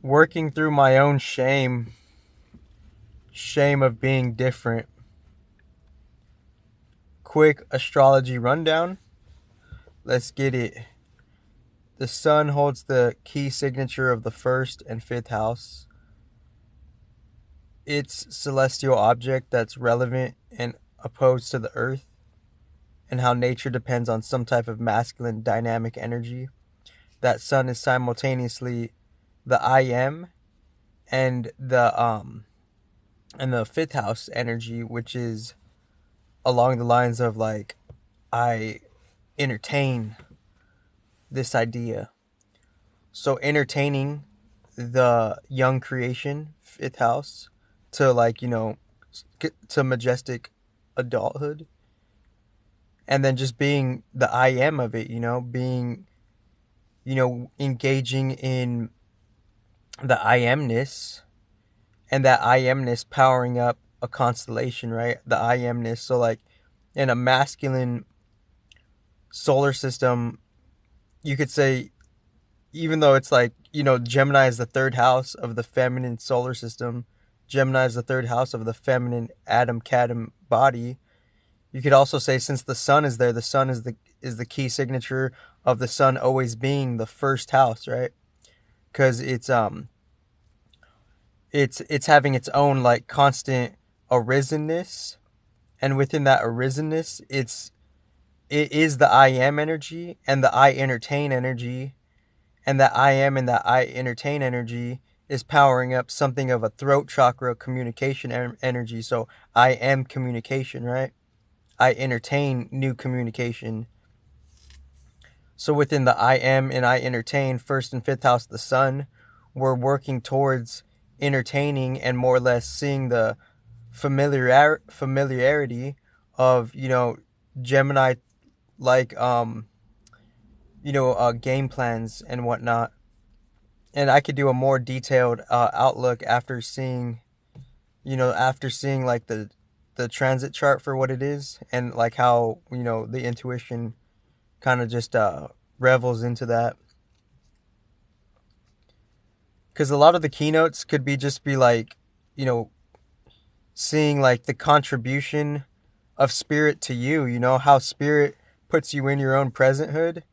working through my own shame of being different. Quick astrology rundown. Let's get it. The sun holds the key signature of the first and fifth house. It's celestial object that's relevant and opposed to the earth, and how nature depends on some type of masculine dynamic energy. That sun is simultaneously the I am and the fifth house energy, which is along the lines of like I entertain this idea. So entertaining the young creation, fifth house, to like, to majestic adulthood. And then just being the I am of it, being, engaging in the I amness, and that I amness powering up a constellation, right? The I amness. So like in a masculine solar system, you could say, even though it's like, Gemini is the third house of the feminine solar system, Gemini is the third house of the feminine Adam Kadam body. You could also say, since the sun is there, the sun is the key signature of the sun always being the first house, right? Because it's having its own like constant arisenness, and within that arisenness, it is the I am energy and the I entertain energy, and that I am and that I entertain energy is powering up something of a throat chakra communication energy. So I am communication, right? I entertain new communication. So within the I am and I entertain, first and fifth house of the sun, we're working towards entertaining and more or less seeing the familiarity of, Gemini, like, game plans and whatnot. And I could do a more detailed outlook after seeing like the transit chart for what it is, and like how, the intuition kind of just revels into that. Because a lot of the keynotes could be like, seeing like the contribution of spirit to you, how spirit puts you in your own presenthood,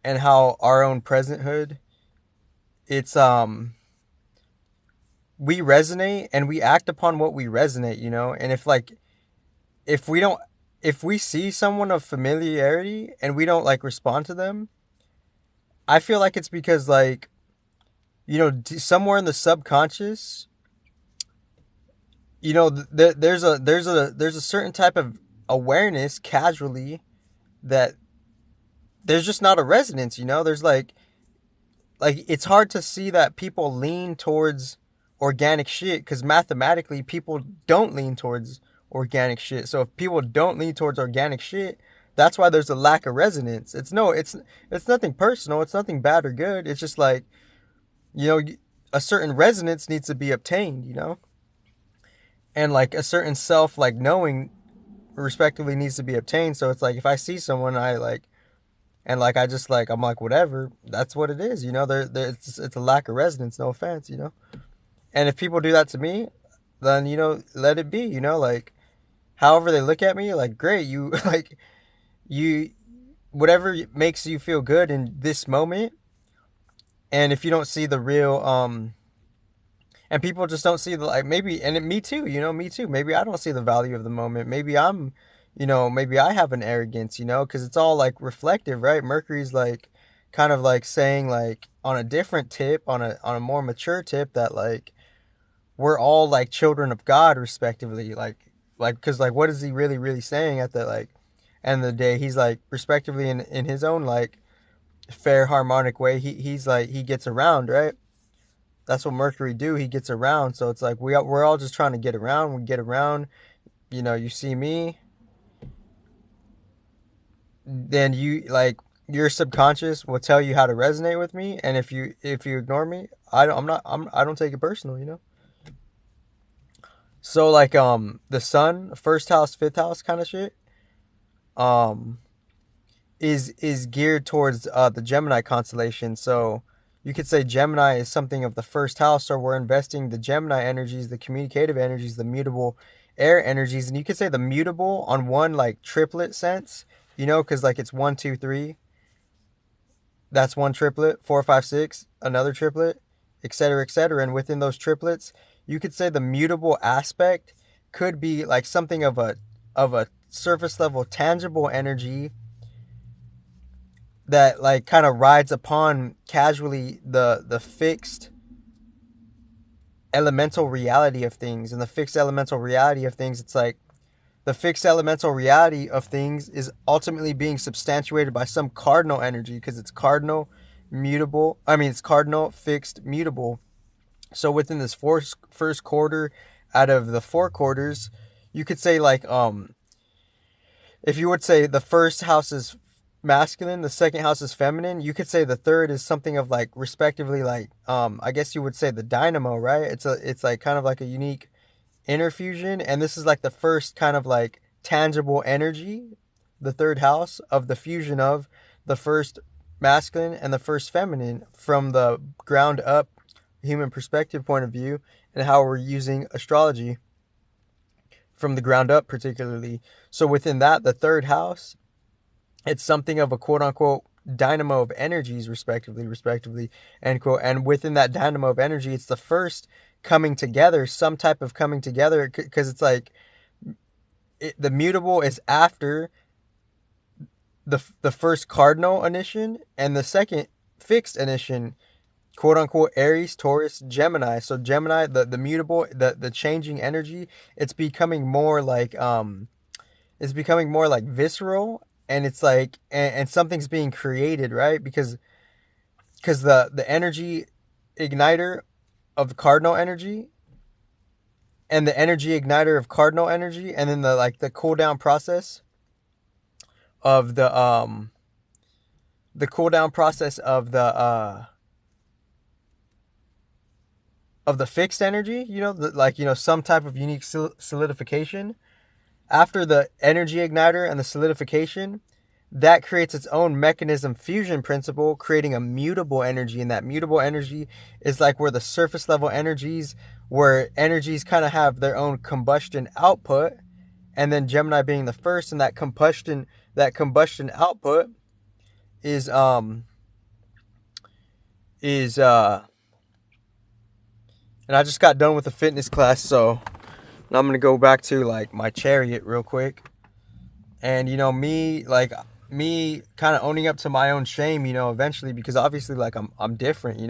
and how our own presenthood, it's we resonate and we act upon what we resonate, and if we don't if we see someone of familiarity and we don't like respond to them, I feel like it's because like, somewhere in the subconscious, there's a certain type of awareness casually that there's just not a resonance, there's like it's hard to see that people lean towards organic shit, because mathematically people don't lean towards organic shit. So if people don't lean towards organic shit, that's why there's a lack of resonance. It's nothing personal, it's nothing bad or good. It's just like, you know a certain resonance needs to be obtained, and like a certain self like knowing respectively needs to be obtained. So it's like, if I see someone, I like, and like I just like, I'm like, whatever, that's what it is, it's a lack of resonance, no offense, and if people do that to me, then, let it be, like however they look at me, like great, you like you whatever makes you feel good in this moment. And if you don't see the real and people just don't see the, like, maybe, and me too, me too, maybe I don't see the value of the moment, maybe maybe I have an arrogance, because it's all like reflective, right? Mercury's like kind of like saying, like, on a different tip, on a more mature tip, that like we're all like children of God respectively, like because like what is he really saying at the like end of the day? He's like, respectively, in his own like fair harmonic way, he's like, he gets around, right? That's what Mercury do, he gets around. So it's like we're all just trying to get around. We get around, you see me, then you like, your subconscious will tell you how to resonate with me, and if you ignore me, I don't take it personal, So like the sun, first house, fifth house kind of shit, um is geared towards the Gemini constellation. So You could say Gemini is something of the first house, so we're investing the Gemini energies, the communicative energies, the mutable air energies, and you could say the mutable on one like triplet sense, because like it's 1, 2, 3. That's one triplet, 4, 5, 6, another triplet, etc., etc. And within those triplets, you could say the mutable aspect could be like something of a surface level tangible energy that like kind of rides upon casually the fixed elemental reality of things. And the fixed elemental reality of things, it's like the fixed elemental reality of things is ultimately being substantiated by some cardinal energy, because it's cardinal, mutable. I mean, it's cardinal, fixed, mutable. So within this first quarter out of the 4 quarters, you could say like if you would say the first house is masculine, the second house is feminine, you could say the third is something of like respectively like I guess you would say the dynamo, right? It's like kind of like a unique interfusion, and this is like the first kind of like tangible energy, the third house of the fusion of the first masculine and the first feminine from the ground up human perspective point of view, and how we're using astrology from the ground up particularly. So within that, the third house, it's something of a quote unquote dynamo of energies respectively, end quote. And within that dynamo of energy, it's the first coming together, some type of coming together, because it's like the mutable is after the first cardinal initiation and the second fixed initiation, quote unquote Aries, Taurus, Gemini. So Gemini, the mutable, the changing energy, it's becoming more like visceral, and it's like and something's being created, right? Because the energy igniter of cardinal energy and the energy igniter of cardinal energy, and then the cool down process of the cool down process of the fixed energy, some type of unique solidification after the energy igniter and the solidification. That creates its own mechanism fusion principle, creating a mutable energy. And that mutable energy is like where the surface level energies, where energies kind of have their own combustion output. And then Gemini being the first, and that combustion output is and I just got done with the fitness class, so I'm gonna go back to like my chariot real quick. And me kind of owning up to my own shame, eventually, because obviously like I'm different,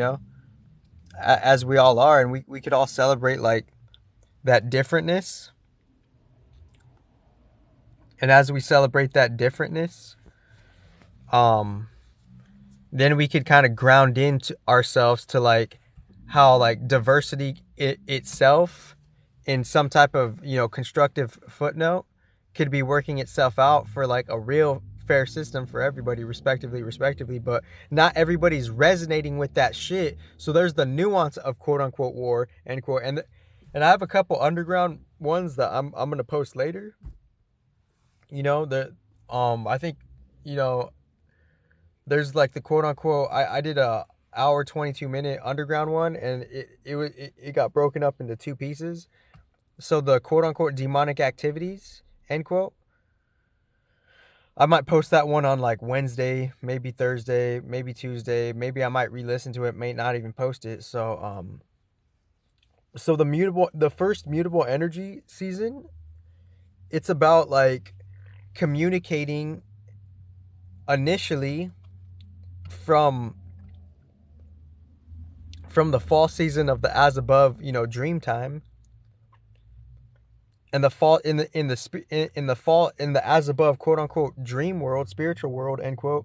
as we all are, and we could all celebrate like that differentness. And as we celebrate that differentness, then we could kind of ground into ourselves to like how like diversity itself in some type of constructive footnote could be working itself out for like a real fair system for everybody respectively, but not everybody's resonating with that shit. So there's the nuance of quote unquote war, end quote. And I have a couple underground ones that I'm gonna post later. I think there's like the quote unquote I did a hour 22-minute underground one, and it got broken up into 2 pieces. So the quote unquote demonic activities, end quote, I might post that one on like Wednesday, maybe Thursday, maybe Tuesday, maybe I might re-listen to it, may not even post it. So the first mutable energy season, it's about like communicating initially from the fall season of the as above, dream time, and the fall in the as above quote unquote dream world, spiritual world, end quote.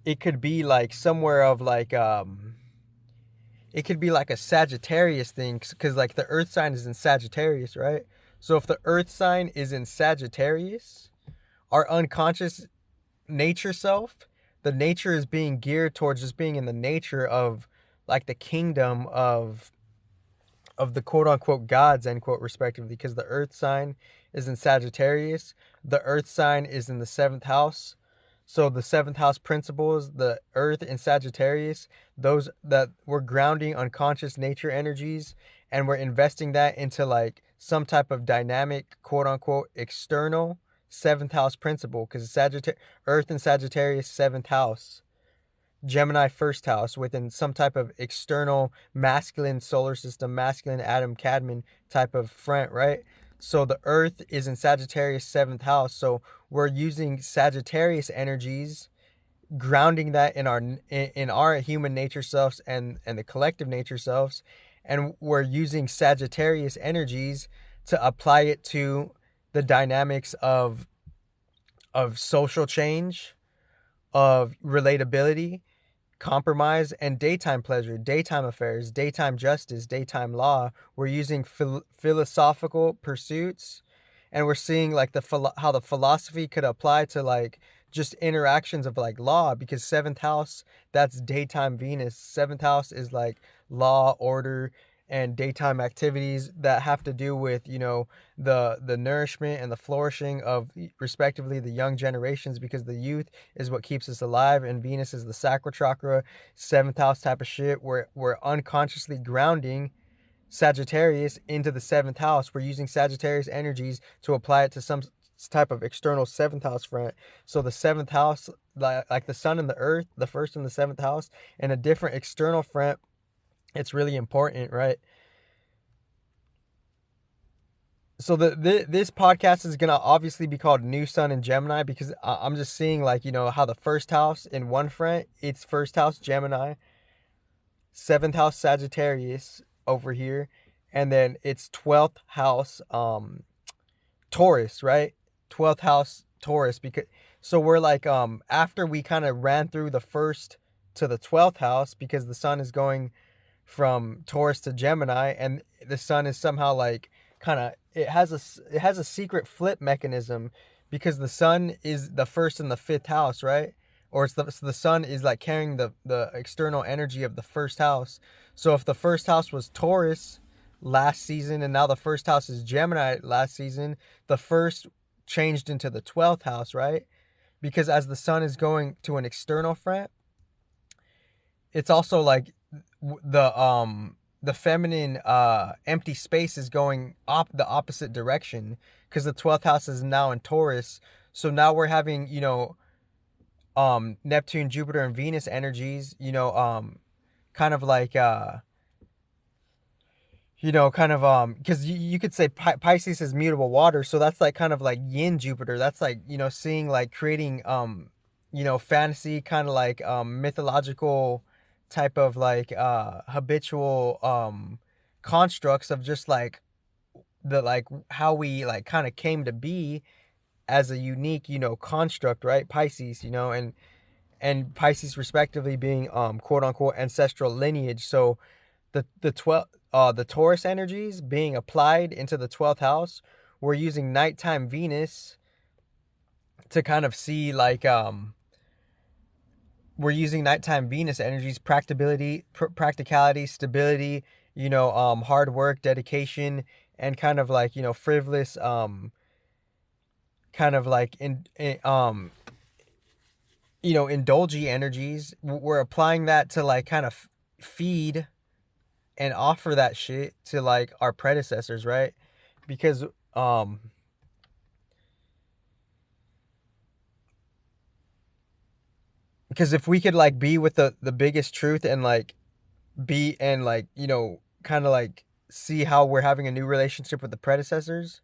It could be like somewhere of like it could be like a Sagittarius thing, because like the earth sign is in Sagittarius, right? So if the earth sign is in Sagittarius, our unconscious nature self, the nature is being geared towards just being in the nature of like the kingdom of the quote unquote gods, end quote, respectively, because the earth sign is in Sagittarius, the earth sign is in the 7th house, So the seventh house principles, the Earth in Sagittarius, those that we're grounding unconscious nature energies, and we're investing that into like some type of dynamic, quote unquote, external seventh house principle, because Earth in Sagittarius, seventh house, Gemini first house, within some type of external masculine solar system, masculine Adam Cadman type of front, right? So the Earth is in Sagittarius seventh house. So we're using Sagittarius energies, grounding that in our human nature selves and the collective nature selves, and we're using Sagittarius energies to apply it to the dynamics of social change, of relatability, compromise, and daytime pleasure, daytime affairs, daytime justice, daytime law. We're using philosophical pursuits, and we're seeing like how the philosophy could apply to like just interactions of like law, because seventh house, that's daytime Venus. Seventh house is like law, order, and daytime activities that have to do with, you know, the nourishment and the flourishing of respectively the young generations, because the youth is what keeps us alive, and Venus is the sacral chakra, seventh house type of shit. We're unconsciously grounding Sagittarius into the seventh house. We're using Sagittarius energies to apply it to some type of external seventh house front. So the seventh house, like the sun and the earth, the first and the seventh house, and a different external front, it's really important, right? So this podcast is gonna obviously be called New Sun in Gemini, because I'm just seeing like, you know, how the first house in one front, it's first house Gemini, seventh house Sagittarius over here, and then it's 12th house Taurus, right? 12th house Taurus, because so we're like after we kind of ran through the first to the 12th house, because the sun is going from Taurus to Gemini, and the sun is somehow like kind of, it has a secret flip mechanism, because the sun is the first and the fifth house, right? Or it's the sun is like carrying the external energy of the first house. So if the first house was Taurus last season, and now the first house is Gemini last season, the first changed into the 12th house, right? Because as the sun is going to an external front, it's also like the feminine empty space is going the opposite direction, because the 12th house is now in Taurus. So now we're having, you know, Neptune, Jupiter, and Venus energies, you know, kind of like you know, kind of because you could say Pisces is mutable water, so that's like kind of like yin Jupiter. That's like, you know, seeing like creating you know, fantasy, kind of like mythological type of like habitual constructs of just like the like how we like kind of came to be as a unique, you know, construct, right? Pisces, you know, and Pisces respectively being quote unquote ancestral lineage. So the Taurus energies being applied into the 12th house, we're using nighttime Venus to kind of see like we're using nighttime Venus energies, practicality, stability, you know, hard work, dedication, and kind of like, you know, frivolous kind of like you know, indulgy energies. We're applying that to like kind of feed and offer that shit to like our predecessors, right? Because because if we could like be with the biggest truth, and like be and like, you know, kind of like see how we're having a new relationship with the predecessors,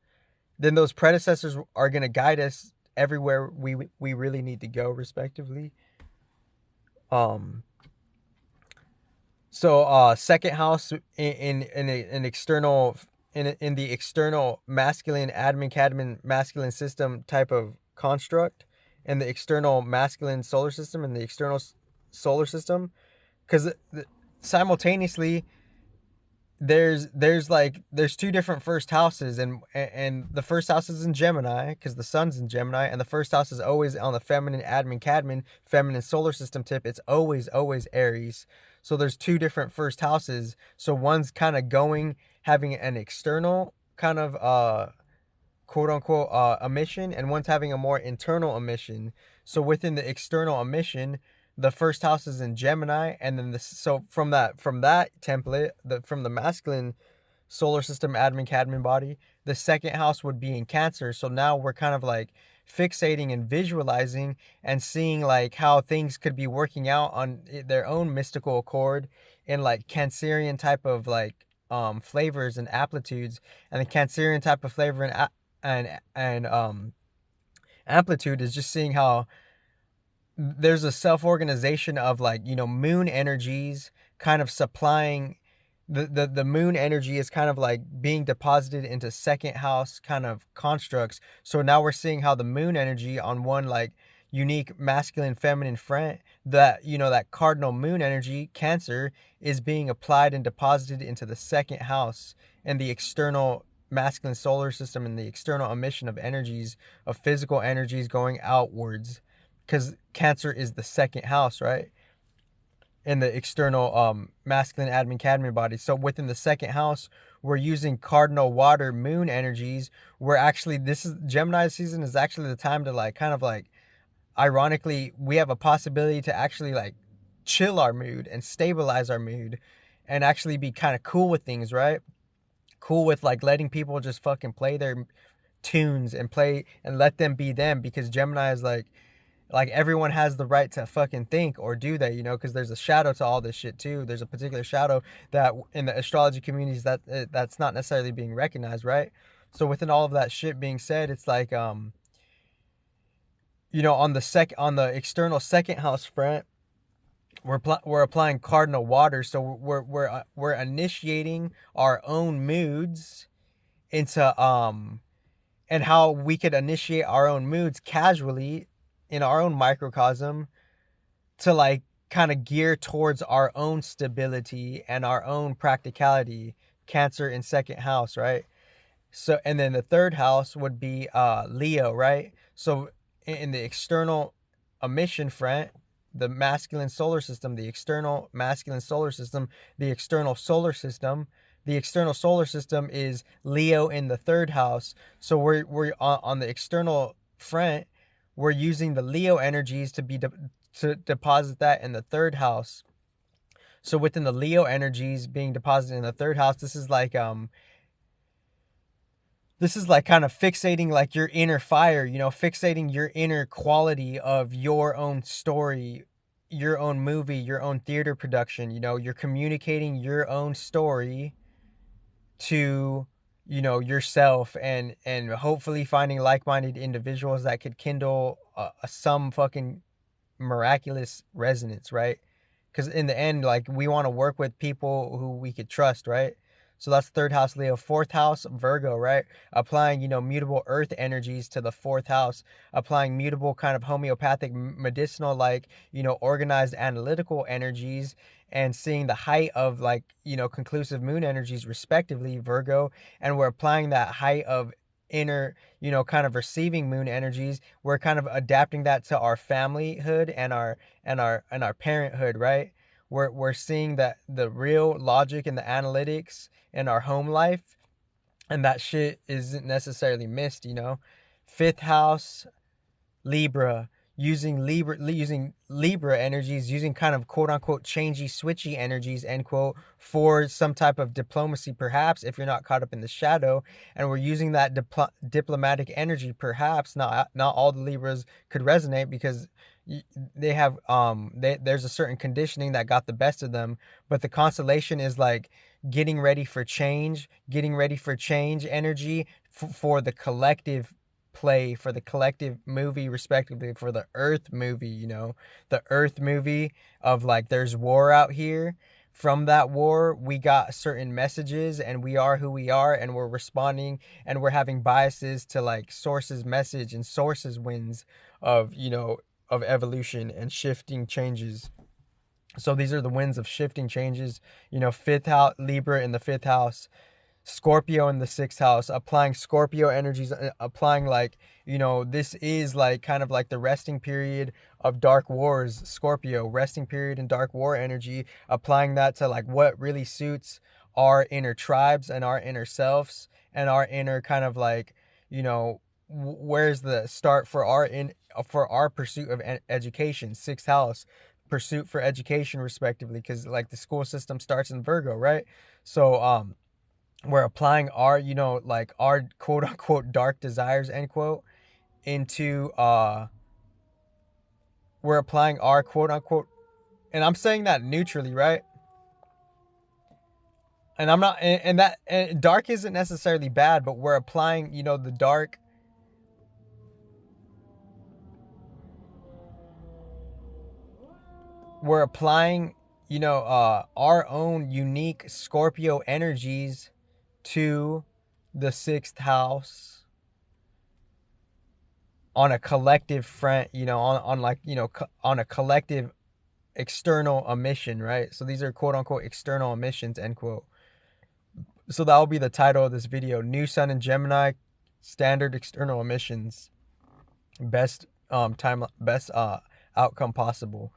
then those predecessors are going to guide us everywhere we really need to go, respectively. um So, second house in an external in the external masculine admin cadmin masculine system type of construct, and the external masculine solar system and the external solar system, because simultaneously there's two different first houses, and the first house is in Gemini because the sun's in Gemini, and the first house is always on the feminine admin cadmin feminine solar system tip. It's always Aries. So there's two different first houses, so one's kind of going, having an external kind of quote unquote emission, and one's having a more internal emission. So within the external emission, the first house is in Gemini, and then so from that template, from the masculine solar system admin cadmin body, the second house would be in Cancer. So now we're kind of like fixating and visualizing and seeing like how things could be working out on their own mystical accord in like Cancerian type of like flavors and amplitudes. And the Cancerian type of flavor and amplitude is just seeing how there's a self-organization of like, moon energies kind of supplying the moon energy is kind of like being deposited into second house kind of constructs. So now we're seeing how the moon energy on one like unique masculine feminine front, that that cardinal moon energy Cancer is being applied and deposited into the second house and the external masculine solar system and the external emission of energies, of physical energies going outwards, because Cancer is the second house, right? In the external masculine admin cadmian body. So within the second house, we're using cardinal water moon energies. We're actually, this is Gemini season, is actually the time to like kind of like, ironically, we have a possibility to actually like chill our mood and stabilize our mood and actually be kind of cool with things, right? Cool with like letting people just fucking play their tunes and play and let them be them, because Gemini is like everyone has the right to fucking think or do that, because there's a shadow to all this shit too. There's a particular shadow that in the astrology communities that's not necessarily being recognized, right? So within all of that shit being said, it's like on the external second house front, we're applying cardinal water. So we're initiating our own moods into and how we could initiate our own moods casually in our own microcosm to like kind of gear towards our own stability and our own practicality. Cancer in second house, right? So, and then the third house would be Leo, right? So in the external emission front, the masculine solar system, the external masculine solar system, the external solar system, the external solar system is Leo in the third house. So we're on the external front, we're using the Leo energies to deposit that in the third house. So within the Leo energies being deposited in the third house, this is like kind of fixating like your inner fire, fixating your inner quality of your own story, your own movie, your own theater production. You're communicating your own story to yourself, and hopefully finding like-minded individuals that could kindle some fucking miraculous resonance, right? Because in the end, like, we want to work with people who we could trust, right? So that's third house Leo. Fourth house Virgo, right? Applying mutable earth energies to the fourth house, applying mutable kind of homeopathic medicinal like organized analytical energies, and seeing the height of like conclusive moon energies respectively, Virgo. And we're applying that height of inner kind of receiving moon energies. We're kind of adapting that to our familyhood and our parenthood, right? We're seeing that the real logic and the analytics in our home life, and that shit isn't necessarily missed. Fifth house Libra, using Libra energies, using kind of quote unquote changey switchy energies, end quote, for some type of diplomacy, perhaps, if you're not caught up in the shadow. And we're using that diplomatic energy, perhaps not all the Libras could resonate, because they have there's a certain conditioning that got the best of them. But the constellation is like getting ready for change energy for the collective play, for the collective movie, respectively, for the Earth movie, the Earth movie of like, there's war out here. From that war, we got certain messages, and we are who we are, and we're responding, and we're having biases to like sources message and sources winds of of evolution and shifting changes. So these are the winds of shifting changes. Fifth house Libra in the fifth house, Scorpio in the sixth house, applying Scorpio energies, applying like, this is like kind of like the resting period of dark wars, Scorpio, resting period and dark war energy, applying that to like what really suits our inner tribes and our inner selves and our inner kind of like, where's the start for our pursuit of education? Sixth house, pursuit for education, respectively, because like the school system starts in Virgo, right? So we're applying our, like our quote unquote dark desires, end quote, into we're applying our quote unquote, and I'm saying that neutrally, right? And I'm not, and dark isn't necessarily bad, but we're applying, the dark. We're applying, our own unique Scorpio energies to the sixth house on a collective front, on like, on a collective external emission, right? So these are quote unquote external emissions, end quote. So that will be the title of this video: New Sun in Gemini, standard external emissions, best best outcome possible.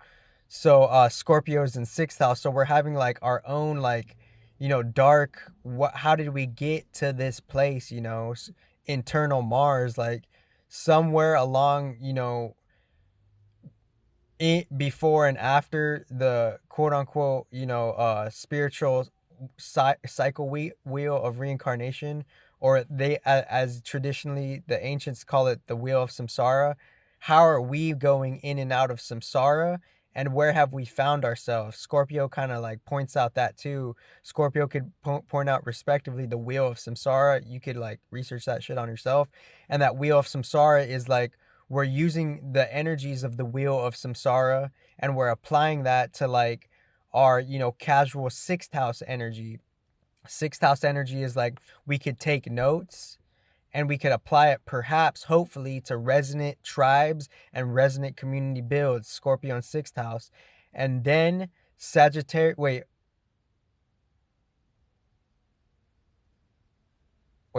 So Scorpio's in sixth house. So we're having like our own like, dark. How did we get to this place? Internal Mars, like somewhere along, before and after the quote unquote, spiritual cycle wheel of reincarnation, or they, as traditionally the ancients call it, the wheel of samsara. How are we going in and out of samsara, and where have we found ourselves? Scorpio kind of like points out that too. Scorpio could point out respectively the wheel of samsara. You could like research that shit on yourself, and that wheel of samsara is like, we're using the energies of the wheel of samsara, and we're applying that to like our, casual sixth house energy. Sixth house energy is like, we could take notes and we could apply it, perhaps, hopefully, to resonant tribes and resonant community builds. Scorpio in sixth house. And then Sagittarius,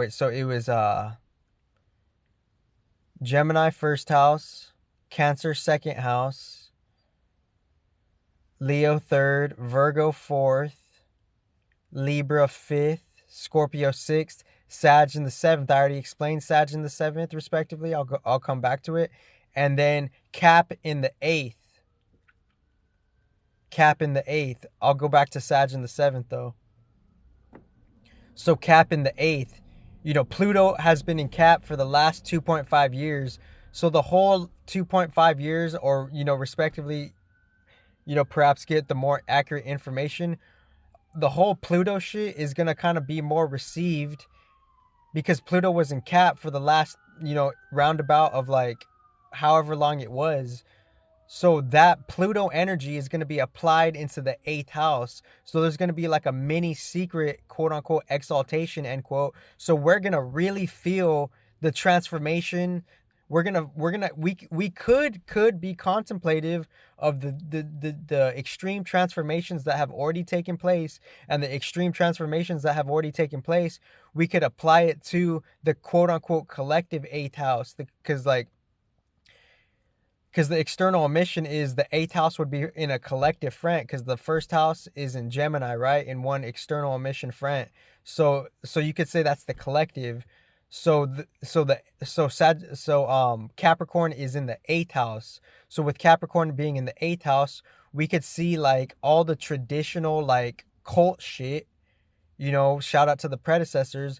so it was Gemini first house, Cancer second house, Leo third, Virgo fourth, Libra fifth, Scorpio sixth, Sag in the seventh. I already explained Sag in the seventh, respectively. I'll come back to it. And then Cap in the eighth. Cap in the eighth. I'll go back to Sag in the seventh, though. So Cap in the eighth. Pluto has been in Cap for the last 2.5 years. So the whole 2.5 years, or, respectively, perhaps get the more accurate information, the whole Pluto shit is going to kind of be more received, because Pluto was in Cap for the last, roundabout of like however long it was. So that Pluto energy is going to be applied into the eighth house. So there's going to be like a mini secret, quote unquote, exaltation, end quote. So we're going to really feel the transformation. We could be contemplative of the extreme transformations that have already taken place, and the extreme transformations that have already taken place, we could apply it to the quote unquote collective eighth house, because the external emission is the eighth house would be in a collective front, because the first house is in Gemini, right, in one external emission front. So you could say that's the collective. Capricorn is in the eighth house. So with Capricorn being in the eighth house, we could see like all the traditional like cult shit. Shout out to the predecessors.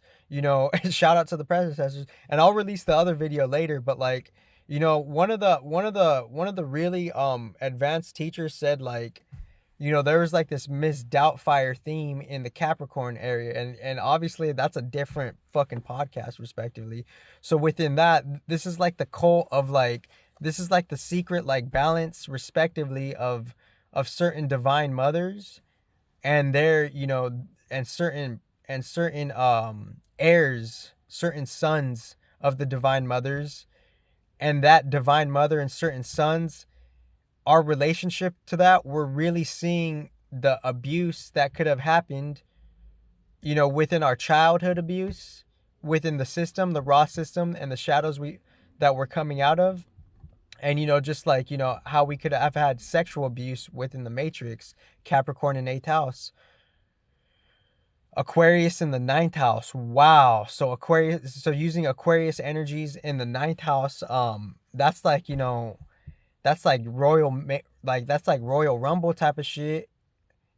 Shout out to the predecessors. And I'll release the other video later, but like, one of the really advanced teachers said like, there was like this Miss Doubtfire theme in the Capricorn area, and obviously that's a different fucking podcast, respectively. So within that, this is like the cult of like, this is like the secret like balance, respectively, of certain divine mothers and their, and certain heirs, certain sons of the divine mothers, and that divine mother and certain sons, our relationship to that, we're really seeing the abuse that could have happened, within our childhood abuse, within the system, the raw system, and the shadows that we're coming out of. And, just like, how we could have had sexual abuse within the matrix, Capricorn in eighth house. Aquarius in the ninth house. Wow. So Aquarius, so using Aquarius energies in the ninth house, that's like, that's like like that's like Royal Rumble type of shit.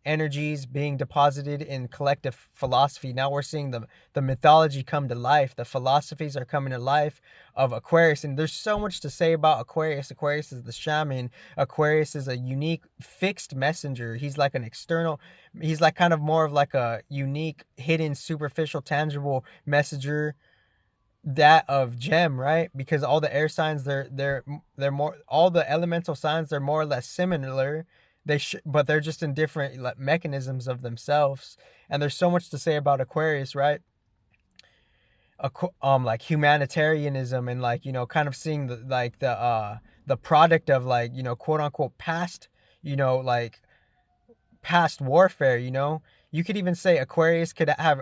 Energies being deposited in collective philosophy. Now we're seeing the mythology come to life. The philosophies are coming to life of Aquarius, and there's so much to say about Aquarius. Aquarius is the shaman. Aquarius is a unique fixed messenger. He's like an external. He's like kind of more of like a unique, hidden, superficial, tangible messenger, that of Gem, right? Because all the air signs, they're more, all the elemental signs, they're more or less similar. But they're just in different like mechanisms of themselves. And there's so much to say about Aquarius, right? Like humanitarianism, and like, kind of seeing the product of, like, quote unquote past, like past warfare. You could even say Aquarius could have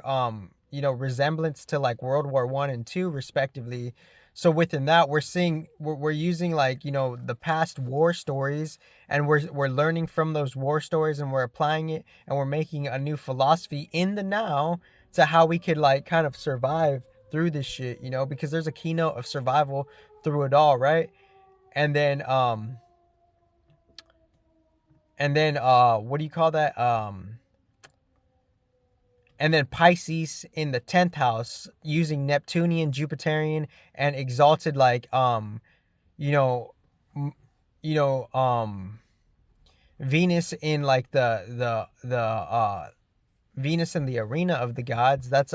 resemblance to like World War I and II respectively. So within that, we're using, like, the past war stories, and we're learning from those war stories, and we're applying it, and we're making a new philosophy in the now to how we could, like, kind of survive through this shit, because there's a keynote of survival through it all, right? And then what do you call that? And then Pisces in the 10th house, using Neptunian, Jupiterian, and exalted, like, you know you know Venus in, like, the Venus in the arena of the gods. That's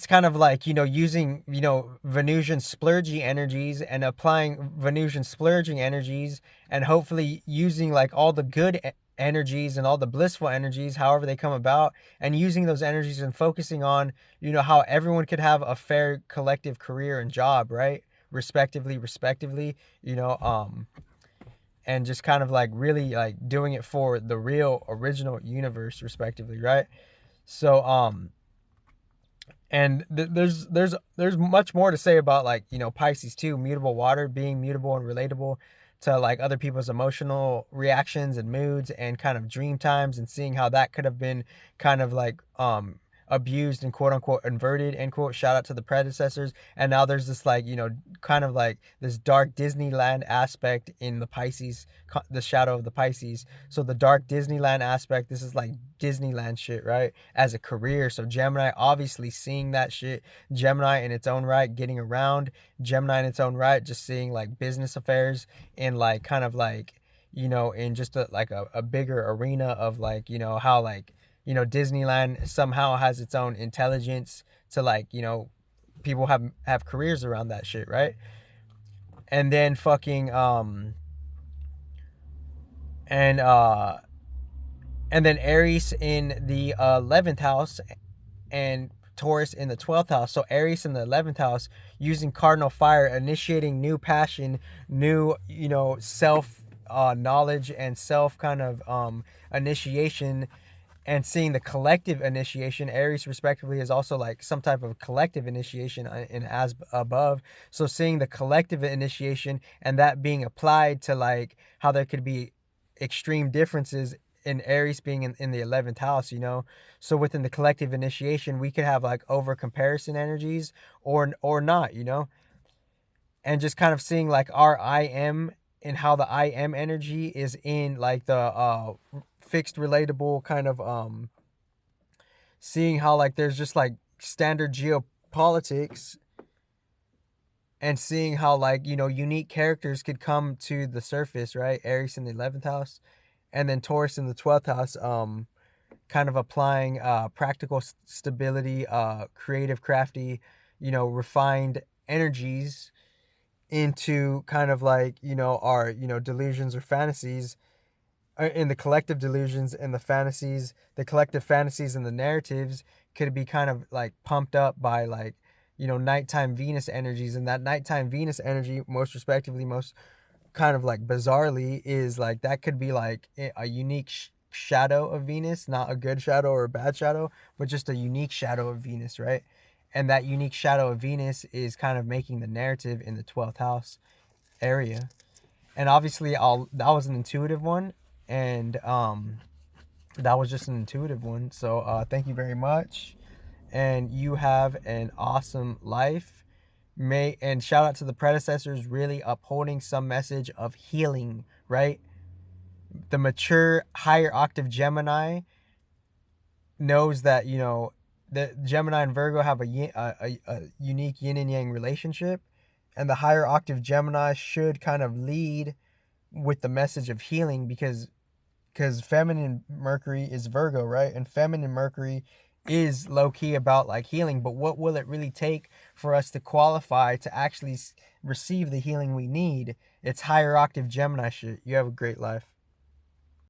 kind of like, using, Venusian splurgy energies, and applying Venusian splurging energies, and hopefully using, like, all the good energies and all the blissful energies, however they come about, and using those energies and focusing on, how everyone could have a fair collective career and job, right? Respectively, and just kind of like really like doing it for the real original universe, respectively, right? So, and there's much more to say about, like, Pisces too. Mutable water, being mutable and relatable to, like, other people's emotional reactions and moods, and kind of dream times, and seeing how that could have been kind of like abused and quote unquote inverted, end quote, shout out to the predecessors. And now there's this, like, kind of like this dark Disneyland aspect in the Pisces, the shadow of the Pisces. So the dark Disneyland aspect, this is like Disneyland shit, right? As a career. So Gemini obviously seeing that shit. Gemini in its own right getting around. Gemini in its own right just seeing, like, business affairs in, like, kind of like, in just like a bigger arena of, like, how, like, Disneyland somehow has its own intelligence to, like, people have careers around that shit, right? And then fucking and uh and then Aries in the 11th house, and Taurus in the 12th house. So Aries in the 11th house, using cardinal fire, initiating new passion, new, self knowledge, and self kind of initiation, and seeing the collective initiation. Aries respectively is also like some type of collective initiation in as above. So seeing the collective initiation, and that being applied to, like, how there could be extreme differences in Aries being in the 11th house, so within the collective initiation, we could have, like, over comparison energies, or not, and just kind of seeing, like, our I am, and how the I am energy is in, like, the fixed relatable kind of seeing how, like, there's just, like, standard geopolitics, and seeing how, like, unique characters could come to the surface, right? Aries in the 11th house, and then Taurus in the 12th house, kind of applying practical stability, creative, crafty, refined energies into kind of like, our, delusions or fantasies, in the collective delusions and the fantasies, the collective fantasies and the narratives could be kind of like pumped up by, like, nighttime Venus energies. And that nighttime Venus energy, most respectively, most kind of like bizarrely, is like, that could be like a unique shadow of Venus, not a good shadow or a bad shadow, but just a unique shadow of Venus, right? And that unique shadow of Venus is kind of making the narrative in the 12th house area. And obviously, that was an intuitive one, and That was just an intuitive one. So thank you very much. And you have an awesome life. And shout out to the predecessors really upholding some message of healing, right? The mature higher octave Gemini knows that, you know, the Gemini and Virgo have a unique yin and yang relationship, and the higher octave Gemini should kind of lead with the message of healing, because feminine Mercury is Virgo, right? And feminine Mercury is low key about like healing, but what will it really take for us to qualify to actually receive the healing we need? It's higher octave Gemini shit. You have a great life.